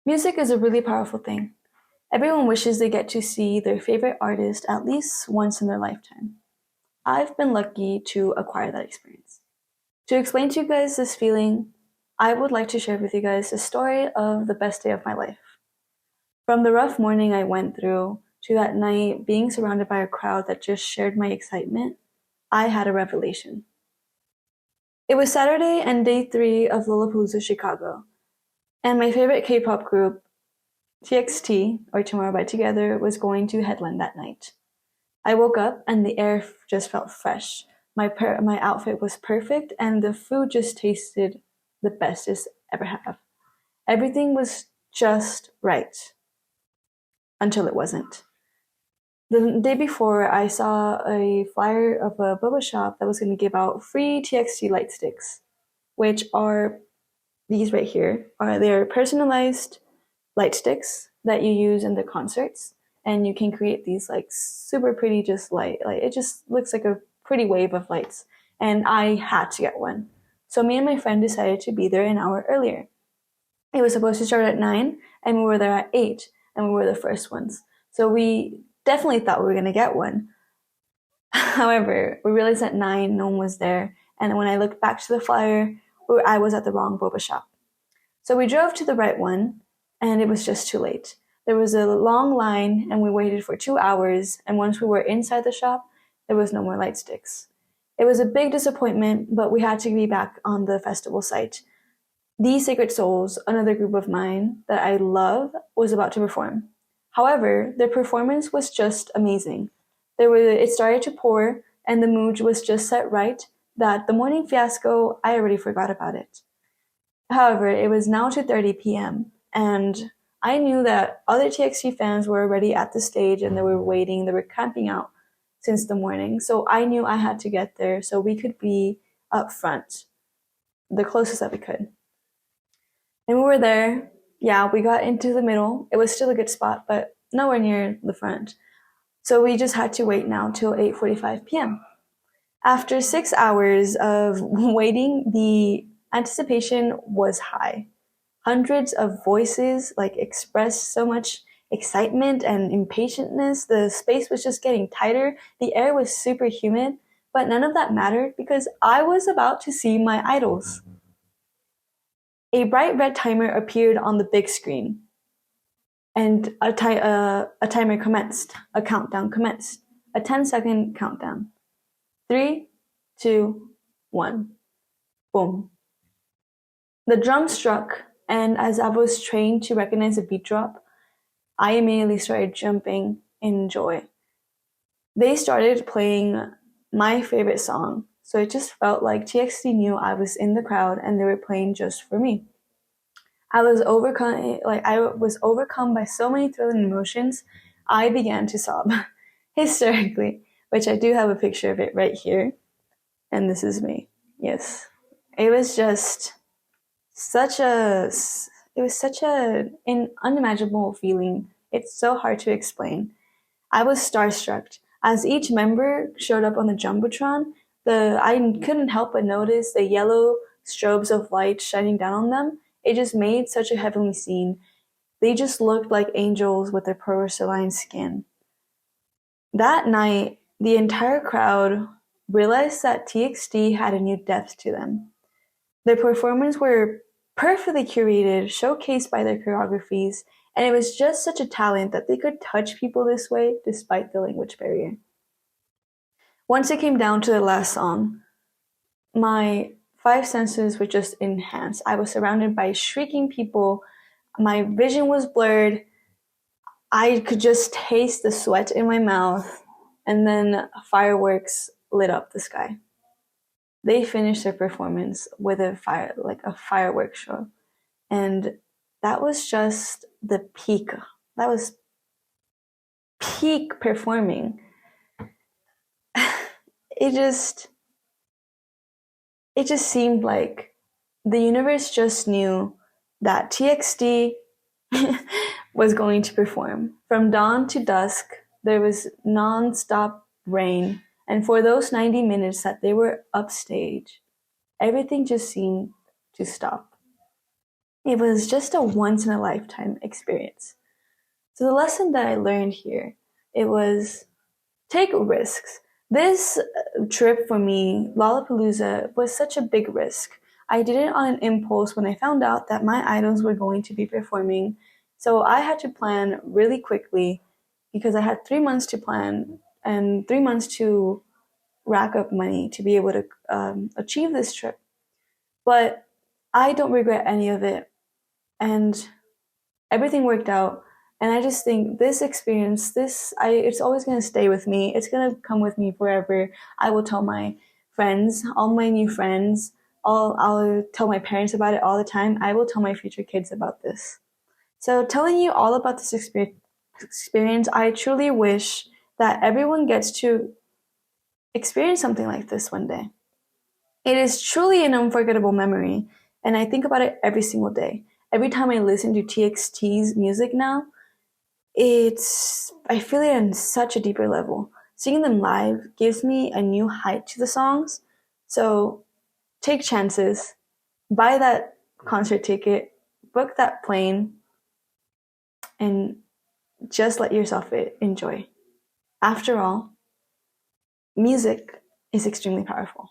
Music is a really powerful thing. Everyone wishes they get to see their favorite artist at least once in their lifetime. I've been lucky to acquire that experience. To explain to you guys this feeling, I would like to share with you guys the story of the best day of my life. From the rough morning I went through to that night being surrounded by a crowd that just shared my excitement, I had a revelation. It was Saturday and day 3 of Lollapalooza Chicago, and my favorite K-pop group, TXT, or Tomorrow by Together, was going to headline that night. I woke up and the air just felt fresh. My outfit was perfect and the food just tasted the best it's ever have. Everything was just right until it wasn't. The day before, I saw a flyer of a boba shop that was going to give out free TXT light sticks, which are these right here. They're personalized light sticks that you use in the concerts, and you can create these like super pretty just light. Like it just looks like a pretty wave of lights. And I had to get one. So me and my friend decided to be there an hour earlier. It was supposed to start at 9, and we were there at 8, and we were the first ones. So we definitely thought we were going to get one. However, we realized at 9 no one was there, and when I looked back to the flyer, I was at the wrong boba shop. So we drove to the right one, and it was just too late. There was a long line, and we waited for 2 hours, and once we were inside the shop, there was no more light sticks. It was a big disappointment, but we had to be back on the festival site. The Sacred Souls, another group of mine that I love, was about to perform. However, their performance was just amazing. It started to pour, and the mood was just set right that the morning fiasco, I already forgot about it. However, it was now 2:30 p.m., and I knew that other TXT fans were already at the stage and they were waiting, they were camping out since the morning. So I knew I had to get there so we could be up front, the closest that we could. And we were there. Yeah, we got into the middle. It was still a good spot, but nowhere near the front. So we just had to wait now till 8:45 p.m. After 6 hours of waiting, the anticipation was high. Hundreds of voices like expressed so much excitement and impatientness. The space was just getting tighter. The air was super humid, but none of that mattered because I was about to see my idols. A bright red timer appeared on the big screen, and a timer commenced. A countdown commenced. A 10-second countdown. 3, 2, 1. Boom. The drum struck, and as I was trained to recognize a beat drop, I immediately started jumping in joy. They started playing my favorite song, so it just felt like TXT knew I was in the crowd and they were playing just for me. I was overcome by so many thrilling emotions, I began to sob hysterically, which I do have a picture of it right here, and this is me. Yes, it was just such a an unimaginable feeling. It's so hard to explain. I was starstruck. As each member showed up on the Jumbotron, I couldn't help but notice the yellow strobes of light shining down on them. It just made such a heavenly scene. They just looked like angels with their porcelain skin. That night, the entire crowd realized that TXT had a new depth to them. Their performances were perfectly curated, showcased by their choreographies, and it was just such a talent that they could touch people this way despite the language barrier. Once it came down to the last song, my five senses were just enhanced. I was surrounded by shrieking people, my vision was blurred, I could just taste the sweat in my mouth, and then fireworks lit up the sky. They finished their performance with a fireworks show, and that was just the peak. That was peak performing. It just seemed like the universe just knew that TXT was going to perform. From dawn to dusk, there was non-stop rain, and for those 90 minutes that they were upstage, everything just seemed to stop. It was just a once in a lifetime experience. So the lesson that I learned here, it was take risks. This trip for me, Lollapalooza, was such a big risk. I did it on an impulse when I found out that my idols were going to be performing. So I had to plan really quickly because I had 3 months to plan and 3 months to rack up money to be able to achieve this trip. But I don't regret any of it. And everything worked out. And I just think this experience, it's always gonna stay with me. It's gonna come with me forever. I will tell my friends, all my new friends, I'll tell my parents about it all the time. I will tell my future kids about this. So telling you all about this experience, I truly wish that everyone gets to experience something like this one day. It is truly an unforgettable memory, and I think about it every single day. Every time I listen to TXT's music now, I feel it on such a deeper level. Seeing them live gives me a new height to the songs. So take chances, buy that concert ticket, book that plane, and just let yourself enjoy. After all, music is extremely powerful.